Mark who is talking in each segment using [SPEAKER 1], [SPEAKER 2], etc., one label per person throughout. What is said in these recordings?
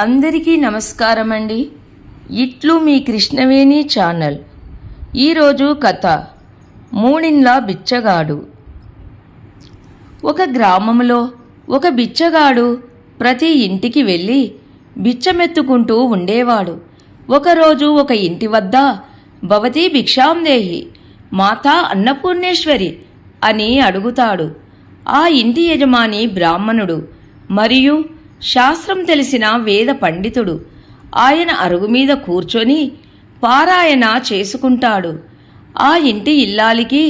[SPEAKER 1] అందరికీ నమస్కారం అండి. ఇట్లు మీ కృష్ణవేణి ఛానల్. ఈరోజు కథ మూడిండ్ల బిచ్చగాడు. ఒక గ్రామంలో ఒక బిచ్చగాడు ప్రతి ఇంటికి వెళ్ళి బిచ్చమెత్తుకుంటూ ఉండేవాడు. ఒకరోజు ఒక ఇంటి వద్ద భవతి భిక్షాందేహి మాతా అన్నపూర్ణేశ్వరి అని అడుగుతాడు. ఆ ఇంటి యజమాని బ్రాహ్మణుడు మరియు శాస్త్రం తెలిసిన వేద పండితుడు. ఆయన అరుగు మీద కూర్చొని పారాయణ చేసుకుంటాడు. ఆ ఇంటి ఇల్లాలికి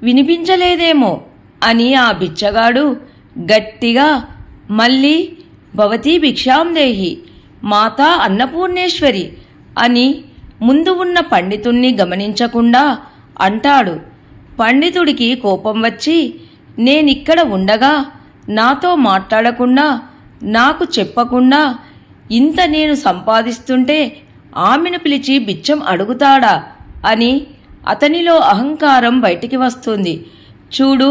[SPEAKER 1] వినిపించలేదేమో అని ఆ బిచ్చగాడు గట్టిగా మళ్ళీ భవతి భిక్షాందేహి మాతా అన్నపూర్ణేశ్వరి అని ముందు ఉన్న పండితుణ్ణి గమనించకుండా అంటాడు. పండితుడికి కోపం వచ్చి, నేనిక్కడ ఉండగా నాతో మాట్లాడకుండా, నాకు చెప్పకుండా ఇంత నేను సంపాదిస్తుంటే ఆమెను పిలిచి బిచ్చం అడుగుతాడా అని అతనిలో అహంకారం బయటికి వస్తుంది. చూడు,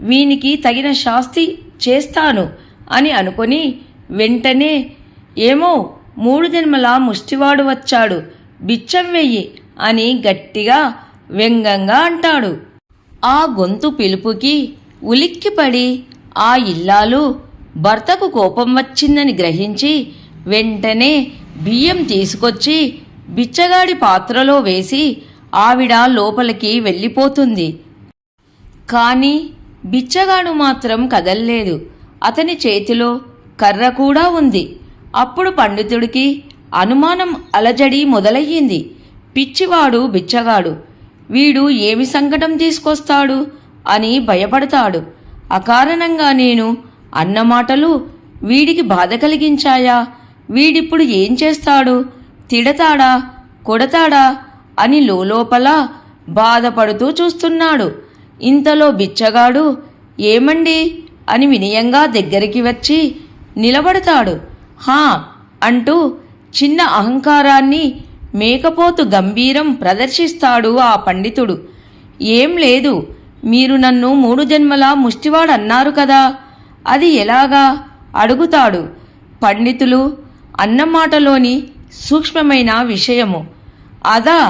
[SPEAKER 1] వీనికి తగిన శాస్తి చేస్తాను అని అనుకొని వెంటనే, ఏమో 3 జన్మల ముష్టివాడు వచ్చాడు, బిచ్చం వెయ్యి అని గట్టిగా వ్యంగ్యంగా అంటాడు. ఆ గొంతు పిలుపుకి ఉలిక్కిపడి ఆ ఇల్లాలు భర్తకు కోపం వచ్చిందని గ్రహించి వెంటనే బియ్యం తీసుకొచ్చి బిచ్చగాడి పాత్రలో వేసి ఆవిడ లోపలికి వెళ్ళిపోతుంది. కానీ బిచ్చగాడు మాత్రం కదల్లేదు. అతని చేతిలో కర్ర కూడా ఉంది. అప్పుడు పండితుడికి అనుమానం అలజడి మొదలయ్యింది. పిచ్చివాడు బిచ్చగాడు, వీడు ఏమి సంకటం తీసుకొస్తాడు అని భయపడతాడు. అకారణంగా నేను అన్న మాటలు వీడికి బాధ కలిగించాయా? వీడిప్పుడు ఏం చేస్తాడు? తిడతాడా, కొడతాడా అని లోపల బాధపడుతూ చూస్తున్నాడు. ఇంతలో బిచ్చగాడు, ఏమండి అని వినయంగా దగ్గరికి వచ్చి నిలబడతాడు. హా అంటూ చిన్న అహంకారాన్ని మేకపోతు గంభీరం ప్రదర్శిస్తాడు ఆ పండితుడు. ఏం లేదు, మీరు నన్ను 3 జన్మల ముష్టివాడన్నారు కదా, అది ఎలాగా అడుగుతాడు. పండితులు అన్నమాటలోని సూక్ష్మమైన విషయము అదా,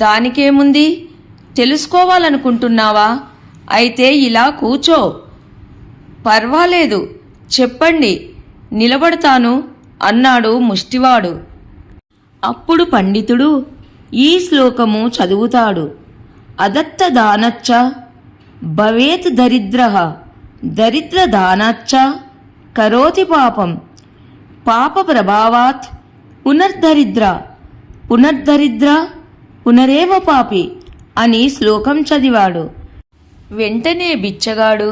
[SPEAKER 1] దానికేముంది, తెలుసుకోవాలనుకుంటున్నావా? అయితే ఇలా కూచో. పర్వాలేదు, చెప్పండి, నిలబడతాను అన్నాడు ముష్టివాడు. అప్పుడు పండితుడు ఈ శ్లోకము చదువుతాడు. అదత్త దానచ్చ భవేత్ దరిద్రః దరిద్ర దానాచ్చ కరోతి పాపం పాప ప్రభావాత్ పునర్దరిద్ర పునర్దరిద్ర పునరేవ పాపి అని శ్లోకం చదివాడు. వెంటనే బిచ్చగాడు,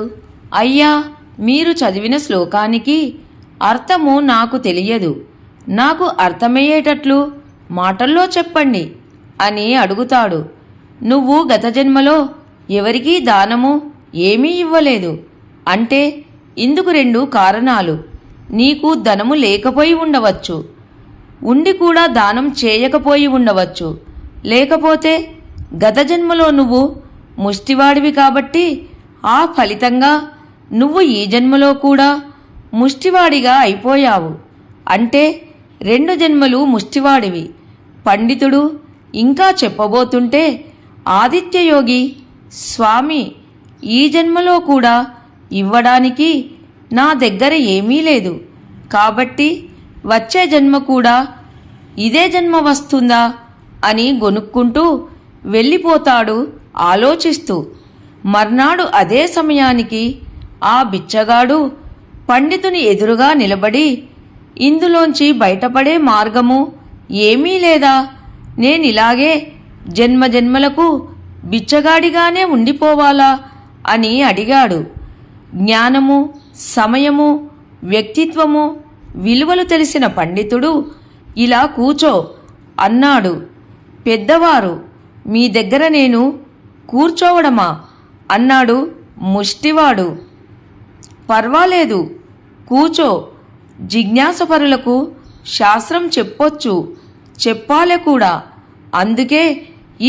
[SPEAKER 1] అయ్యా, మీరు చదివిన శ్లోకానికి అర్థము నాకు తెలియదు, నాకు అర్థమయ్యేటట్లు మాటల్లో చెప్పండి అని అడుగుతాడు. నువ్వు గత జన్మలో ఎవరికీ దానము ఏమీ ఇవ్వలేదు అంటే ఇందుకు 2 కారణాలు. నీకు ధనము లేకపోయి ఉండవచ్చు, ఉండి కూడా దానం చేయకపోయి ఉండవచ్చు. లేకపోతే గత జన్మలో నువ్వు ముష్టివాడివి కాబట్టి ఆ ఫలితంగా నువ్వు ఈ జన్మలో కూడా ముష్టివాడిగా అయిపోయావు. అంటే 2 జన్మలు ముష్టివాడివి. పండితుడు ఇంకా చెప్పబోతుంటే ఆదిత్యయోగి, స్వామి, ఈ జన్మలో కూడా ఇవ్వడానికి నా దగ్గర ఏమీ లేదు, కాబట్టి వచ్చే జన్మ కూడా ఇదే జన్మ వస్తుందా అని గొనుక్కుంటూ వెళ్ళిపోతాడు ఆలోచిస్తూ. మర్నాడు అదే సమయానికి ఆ బిచ్చగాడు పండితుని ఎదురుగా నిలబడి, ఇందులోంచి బయటపడే మార్గము ఏమీ లేదా? నేనిలాగే జన్మజన్మలకు బిచ్చగాడిగానే ఉండిపోవాలా అని అడిగాడు. జ్ఞానము, సమయము, వ్యక్తిత్వము, విలువలు తెలిసిన పండితుడు, ఇలా కూచో అన్నాడు. పెద్దవారు, మీ దగ్గర నేను కూర్చోవడమా అన్నాడు ముష్టివాడు. పర్వాలేదు, కూచో. జిజ్ఞాసపరులకు శాస్త్రం చెప్పొచ్చు, చెప్పాలి కూడా, అందుకే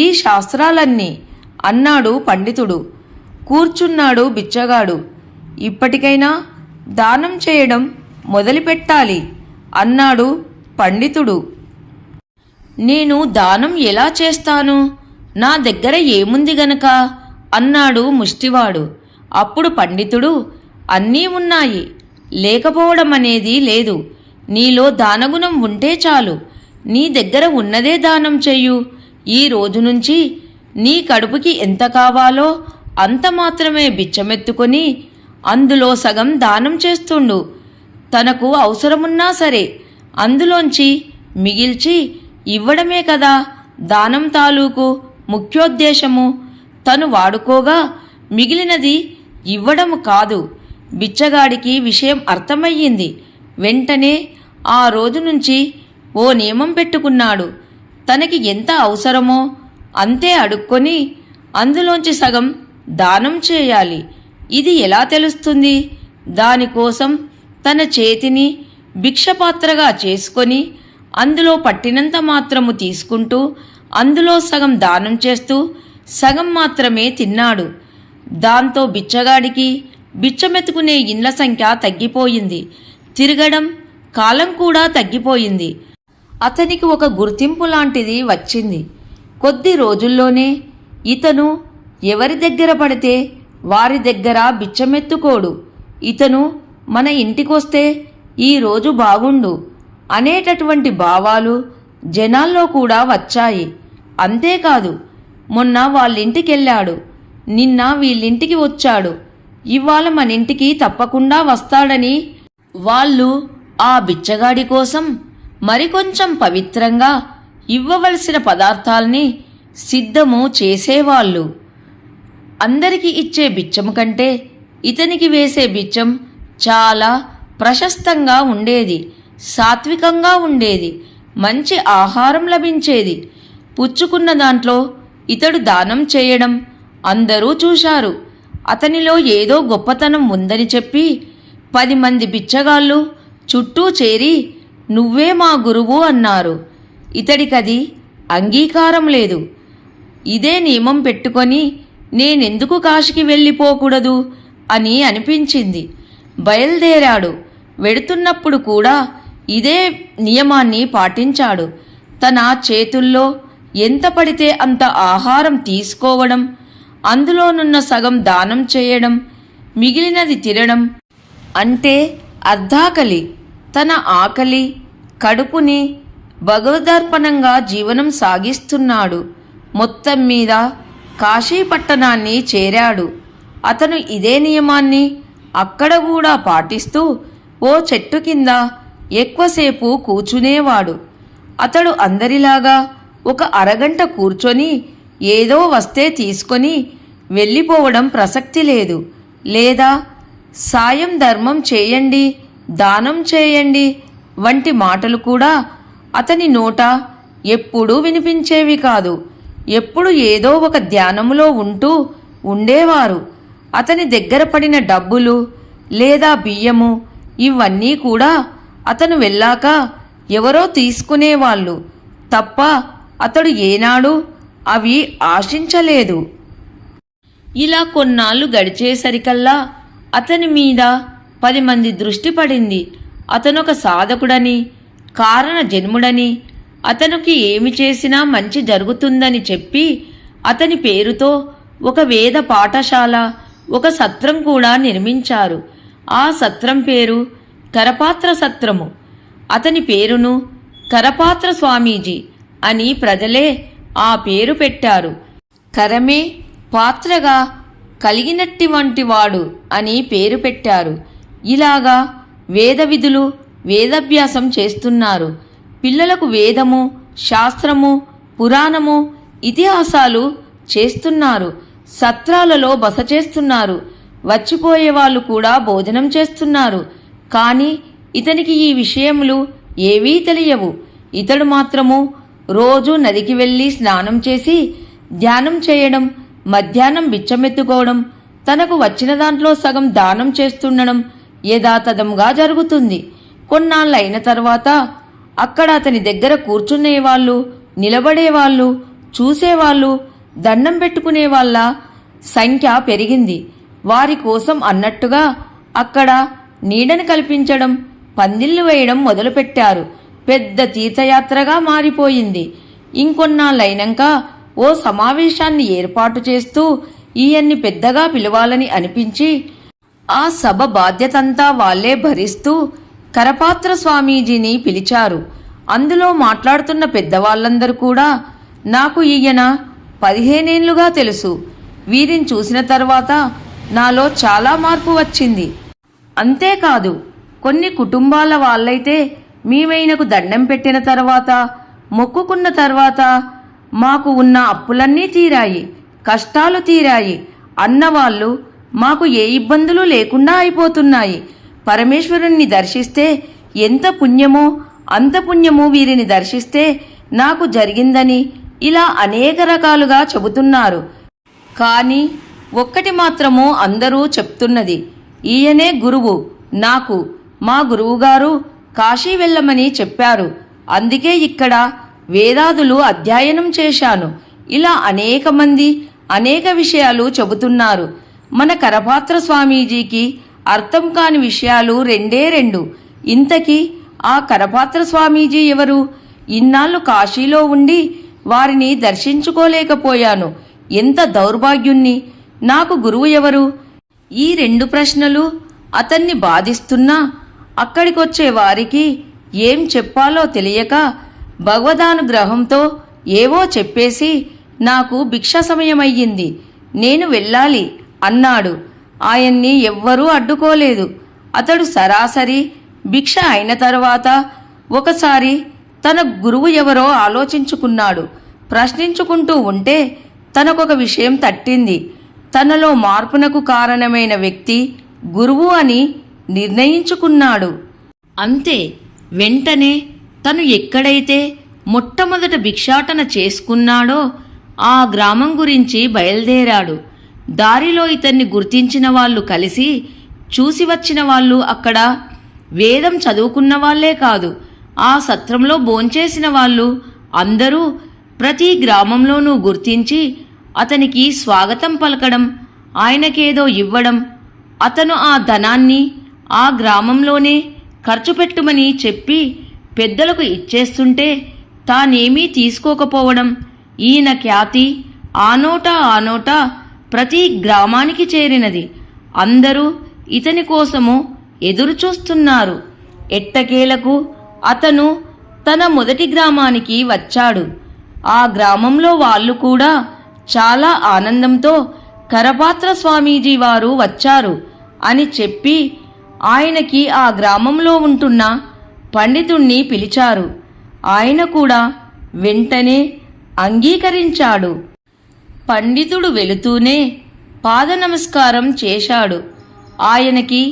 [SPEAKER 1] ఈ శాస్త్రాలన్నీ అన్నాడు పండితుడు. కూర్చున్నాడు బిచ్చగాడు. ఇప్పటికైనా దానం చేయడం మొదలుపెట్టాలి అన్నాడు పండితుడు: నేను దానం ఎలా చేస్తాను? నా దగ్గర ఏముంది గనక అన్నాడు ముష్టివాడు. అప్పుడు పండితుడు: అన్నీ ఉన్నాయి, లేకపోవడం అనేది లేదు. నీలో దానగుణం ఉంటే చాలు. నీ దగ్గర ఉన్నదే దానం చెయ్యు. ఈ రోజు నుంచి నీ కడుపుకి ఎంత కావాలో అంత మాత్రమే బిచ్చమెత్తుకొని అందులో సగం దానం చేస్తుండు. తనకు అవసరమున్నా సరే అందులోంచి మిగిల్చి ఇవ్వడమే కదా దానం తాలూకు ముఖ్యోద్దేశము. తను వాడుకోగా మిగిలినది ఇవ్వడము కాదు. బిచ్చగాడికి విషయం అర్థమయ్యింది. వెంటనే ఆ రోజు నుంచి ఓ నియమం పెట్టుకున్నాడు. తనకి ఎంత అవసరమో అంతే అడుక్కొని అందులోంచి సగం దానం చేయాలి. ఇది ఎలా తెలుస్తుంది? దానికోసం తన చేతిని భిక్షపాత్రగా చేసుకొని అందులో పట్టినంత మాత్రము తీసుకుంటూ అందులో సగం దానం చేస్తూ సగం మాత్రమే తిన్నాడు. దాంతో బిచ్చగాడికి బిచ్చమెత్తుకునే ఇండ్ల సంఖ్య తగ్గిపోయింది. తిరగడం కాలం కూడా తగ్గిపోయింది. అతనికి ఒక గుర్తింపు లాంటిది వచ్చింది. కొద్ది రోజుల్లోనే ఇతను ఎవరి దగ్గర పడితే వారి దగ్గర బిచ్చమెత్తుకోడు. ఇతను మన ఇంటికొస్తే ఈరోజు బాగుండు అనేటటువంటి భావాలు జనాల్లో కూడా వచ్చాయి. అంతేకాదు, మొన్న వాళ్ళింటికెళ్ళాడు, నిన్న వీళ్ళింటికి వచ్చాడు, ఇవాళ మన ఇంటికి తప్పకుండా వస్తాడని వాళ్ళు ఆ బిచ్చగాడి కోసం మరికొంచెం పవిత్రంగా ఇవ్వవలసిన పదార్థాల్ని సిద్ధము చేసేవాళ్ళు. అందరికీ ఇచ్చే బిచ్చం కంటే ఇతనికి వేసే బిచ్చం చాలా ప్రశస్తంగా ఉండేది, సాత్వికంగా ఉండేది, మంచి ఆహారం లభించేది. పుచ్చుకున్న దాంట్లో ఇతడు దానం చేయడం అందరూ చూశారు. అతనిలో ఏదో గొప్పతనం ఉందని చెప్పి 10 మంది బిచ్చగాళ్ళు చుట్టూ చేరి నువ్వే మా గురువు అన్నారు. ఇతడికది అంగీకారం లేదు. ఇదే నియమం పెట్టుకొని నేనెందుకు కాశీకి వెళ్ళిపోకూడదు అని అనిపించింది. బయలుదేరాడు. వెడుతున్నప్పుడు కూడా ఇదే నియమాన్ని పాటించాడు. తన చేతుల్లో ఎంత పడితే అంత ఆహారం తీసుకోవడం, అందులోనున్న సగం దానం చేయడం, మిగిలినది తినడం. అంటే అర్ధాకలి. తన ఆకలి కడుపుని భగవదర్పణంగా జీవనం సాగిస్తున్నాడు. మొత్తం మీద కాశీపట్టణాన్ని చేరాడు. అతను ఇదే నియమాన్ని అక్కడ కూడా పాటిస్తూ ఓ చెట్టు కింద ఎక్కువసేపు కూర్చునేవాడు. అతడు అందరిలాగా ఒక అరగంట కూర్చొని ఏదో వస్తే తీసుకొని వెళ్ళిపోవడం ప్రసక్తి లేదు. లేదా సాయం ధర్మం చేయండి, దానం చేయండి వంటి మాటలు కూడా అతని నోట ఎప్పుడూ వినిపించేవి కాదు. ఎప్పుడు ఏదో ఒక ధ్యానములో ఉంటూ ఉండేవారు. అతని దగ్గర పడిన డబ్బులు లేదా బియ్యము ఇవన్నీ కూడా అతను వెళ్ళాక ఎవరో తీసుకునేవాళ్ళు తప్ప అతడు ఏనాడు అవి ఆశించలేదు. ఇలా కొన్నాళ్ళు గడిచేసరికల్లా అతని మీద 10 మంది దృష్టి పడింది. అతనొక సాధకుడని, కారణ జన్ముడని, అతనికి ఏమి చేసినా మంచి జరుగుతుందని చెప్పి అతని పేరుతో ఒక వేద పాఠశాల, ఒక సత్రం కూడా నిర్మించారు. ఆ సత్రం పేరు కరపాత్ర సత్రము. అతని పేరును కరపాత్ర స్వామీజీ అని ప్రజలే ఆ పేరు పెట్టారు. కరమే పాత్రగా కలిగినట్టి వంటి వాడు అని పేరు పెట్టారు. ఇలాగా వేద విధులు, వేదాభ్యాసం చేస్తున్నారు. పిల్లలకు వేదము, శాస్త్రము, పురాణము, ఇతిహాసాలు చేస్తున్నారు. సత్రాలలో బస చేస్తున్నారు. వచ్చిపోయే వాళ్ళు కూడా భోజనం చేస్తున్నారు. కానీ ఇతనికి ఈ విషయములు ఏవీ తెలియవు. ఇతడు మాత్రము రోజు నదికి వెళ్ళి స్నానం చేసి ధ్యానం చేయడం, మధ్యాహ్నం బిచ్చమెత్తుకోవడం, తనకు వచ్చిన దాంట్లో సగం దానం చేస్తుండడం యథాతథంగా జరుగుతుంది. కొన్నాళ్ళైన తర్వాత అక్కడ అతని దగ్గర కూర్చునేవాళ్ళు, నిలబడేవాళ్ళు, చూసేవాళ్ళు, దండం పెట్టుకునే వాళ్ళ సంఖ్య పెరిగింది. వారి కోసం అన్నట్టుగా అక్కడ నీడను కల్పించడం, పందిళ్లు వేయడం మొదలుపెట్టారు. పెద్ద తీర్థయాత్రగా మారిపోయింది. ఇంకొన్నాళ్ళైనాక ఓ సమావేశాన్ని ఏర్పాటు చేస్తూ ఈయన్ని పెద్దగా పిలవాలని అనిపించి ఆ సభ బాధ్యతంతా వాళ్లే భరిస్తూ కరపాత్ర స్వామీజీని పిలిచారు. అందులో మాట్లాడుతున్న పెద్దవాళ్లందరూ కూడా నాకు ఈయన 15 ఏళ్లుగా తెలుసు. వీరిని చూసిన తర్వాత నాలో చాలా మార్పు వచ్చింది. అంతేకాదు కొన్ని కుటుంబాల వాళ్ళైతే మేమైనకు దండం పెట్టిన తర్వాత, మొక్కుకున్న తర్వాత మాకు ఉన్న అప్పులన్నీ తీరాయి, కష్టాలు తీరాయి అన్నవాళ్ళు మాకు ఏ ఇబ్బందులు లేకుండా అయిపోతున్నాయి. పరమేశ్వరుణ్ణి దర్శిస్తే ఎంత పుణ్యమో అంత పుణ్యము వీరిని దర్శిస్తే నాకు జరిగిందని ఇలా అనేక రకాలుగా చెబుతున్నారు. కానీ ఒక్కటి మాత్రము అందరూ చెప్తున్నది, ఈయనే గురువు. నాకు మా గురువుగారు కాశీ వెళ్ళమని చెప్పారు. అందుకే ఇక్కడ వేదాదులు అధ్యయనం చేశాను. ఇలా అనేక మంది అనేక విషయాలు చెబుతున్నారు. మన కరపాత్ర స్వామీజీకి అర్థం కాని విషయాలు రెండే రెండు. ఇంతకీ ఆ కరపాత్ర స్వామీజీ ఎవరు? ఇన్నాళ్ళు కాశీలో ఉండి వారిని దర్శించుకోలేకపోయాను. ఎంత దౌర్భాగ్యుణ్ణి! నాకు గురువు ఎవరు? ఈ 2 ప్రశ్నలు అతన్ని బాధిస్తున్నా అక్కడికొచ్చే వారికి ఏం చెప్పాలో తెలియక భగవదానుగ్రహంతో ఏవో చెప్పేసి నాకు భిక్ష సమయమయ్యింది, నేను వెళ్ళాలి అన్నాడు. ఆయన్ని ఎవ్వరూ అడ్డుకోలేదు. అతడు సరాసరి భిక్ష అయిన తర్వాత ఒకసారి తన గురువు ఎవరో ఆలోచించుకున్నాడు. ప్రశ్నించుకుంటూ ఉంటే తనకొక విషయం తట్టింది. తనలో మార్పునకు కారణమైన వ్యక్తి గురువు అని నిర్ణయించుకున్నాడు. అంతే, వెంటనే తను ఎక్కడైతే మొట్టమొదట భిక్షాటన చేసుకున్నాడో ఆ గ్రామం గురించి బయలుదేరాడు. దారిలో ఇతన్ని గుర్తించిన వాళ్ళు కలిసి చూసి వచ్చిన వాళ్ళు అక్కడ వేదం చదువుకున్న వాళ్లే కాదు, ఆ సత్రంలో భోంచేసిన వాళ్ళు అందరూ ప్రతి గ్రామంలోనూ గుర్తించి అతనికి స్వాగతం పలకడం, ఆయనకేదో ఇవ్వడం, అతను ఆ ధనాన్ని ఆ గ్రామంలోనే ఖర్చు పెట్టుమని చెప్పి పెద్దలకు ఇచ్చేస్తుంటే తానేమీ తీసుకోకపోవడం, ఈయన ఖ్యాతి ఆ నోటా ప్రతి గ్రామానికి చేరినది. అందరూ ఇతని కోసము ఎదురుచూస్తున్నారు. ఎట్టకేలకు అతను తన మొదటి గ్రామానికి వచ్చాడు. ఆ గ్రామంలో వాళ్ళు కూడా చాలా ఆనందంతో కరపాత్ర స్వామీజీ వారు వచ్చారు అని చెప్పి ఆయనకి ఆ గ్రామంలో ఉంటున్న పండితుణ్ణి పిలిచారు. ఆయన కూడా వెంటనే అంగీకరించాడు. పండితుడు వెళుతూనే పాద నమస్కారం చేశాడు. ఆయనకి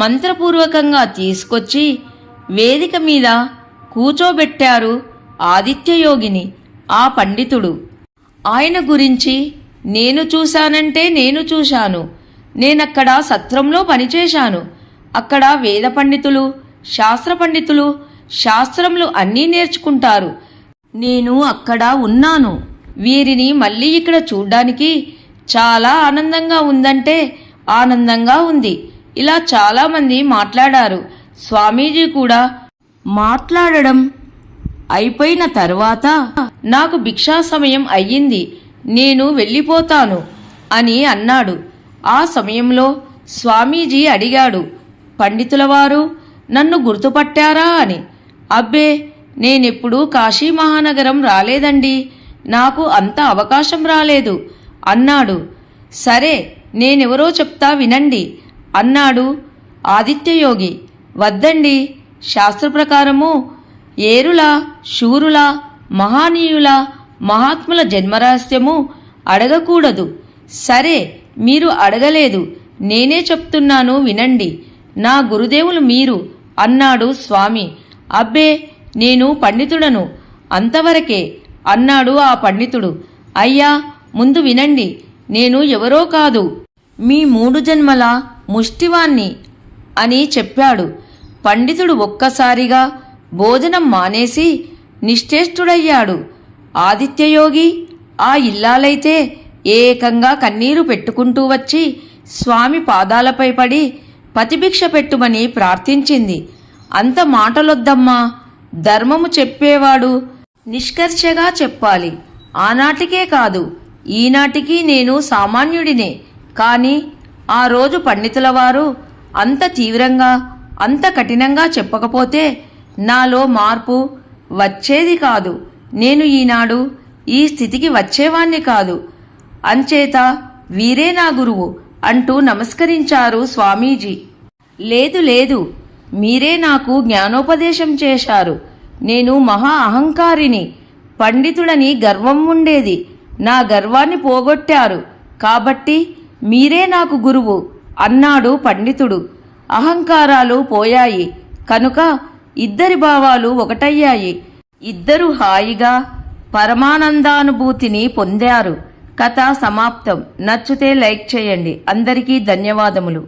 [SPEAKER 1] మంత్రపూర్వకంగా తీసుకొచ్చి వేదిక మీద కూచోబెట్టారు ఆదిత్యయోగిని. ఆ పండితుడు ఆయన గురించి నేను చూశానంటే నేను చూశాను. నేనక్కడ సత్రంలో పనిచేశాను. అక్కడ వేద పండితులు, శాస్త్ర పండితులు శాస్త్రములు అన్నీ నేర్చుకుంటారు. నేను అక్కడ ఉన్నాను. వీరిని మళ్ళీ ఇక్కడ చూడ్డానికి చాలా ఆనందంగా ఉందంటే ఆనందంగా ఉంది. ఇలా చాలామంది మాట్లాడారు. స్వామీజీ కూడా మాట్లాడడం అయిపోయిన తర్వాత నాకు భిక్షా సమయం అయ్యింది, నేను వెళ్ళిపోతాను అని అన్నాడు. ఆ సమయంలో స్వామీజీ అడిగాడు, పండితులవారు నన్ను గుర్తుపట్టారా అని. అబ్బే, నేనెప్పుడూ కాశీ మహానగరం రాలేదండి, నాకు అంత అవకాశం రాలేదు అన్నాడు. సరే, నేనెవరో చెప్తా వినండి అన్నాడు ఆదిత్యయోగి. వద్దండి, శాస్త్ర ప్రకారము ఏరుల, శూరుల, మహానీయుల, మహాత్ముల జన్మరహస్యము అడగకూడదు. సరే, మీరు అడగలేదు, నేనే చెప్తున్నాను వినండి. నా గురుదేవులు మీరు అన్నాడు స్వామి. అబ్బే, నేను పండితుడను, అంతవరకే అన్నాడు ఆ పండితుడు. అయ్యా, ముందు వినండి, నేను ఎవరో కాదు, మీ 3 జన్మల ముష్టివాణ్ణి అని చెప్పాడు. పండితుడు ఒక్కసారిగా భోజనం మానేసి నిశ్చేష్టుడయ్యాడు. ఆదిత్యయోగి ఆ ఇల్లాలైతే ఏకంగా కన్నీరు పెట్టుకుంటూ వచ్చి స్వామి పాదాలపై పడి పతిభిక్ష పెట్టుమని ప్రార్థించింది. అంత మాటలొద్దమ్మా, ధర్మము చెప్పేవాడు నిష్కర్షగా చెప్పాలి. ఆనాటికే కాదు, ఈనాటికి నేను సామాన్యుడినే. కాని ఆ రోజు పండితుల వారు అంత తీవ్రంగా, అంత కఠినంగా చెప్పకపోతే నాలో మార్పు వచ్చేది కాదు. నేను ఈనాడు ఈ స్థితికి వచ్చేవాణ్ణి కాదు. అంచేత వీరే నా గురువు అంటూ నమస్కరించారు స్వామీజీ. లేదు లేదు, మీరే నాకు జ్ఞానోపదేశం చేశారు. నేను మహా అహంకారిని, పండితుడని గర్వం ఉండేది. నా గర్వాన్ని పోగొట్టారు. కాబట్టి మీరే నాకు గురువు అన్నాడు పండితుడు. అహంకారాలు పోయాయి కనుక ఇద్దరి భావాలు ఒకటయ్యాయి. ఇద్దరు హాయిగా పరమానందానుభూతిని పొందారు. కథ సమాప్తం. నచ్చితే లైక్ చేయండి. అందరికీ ధన్యవాదములు.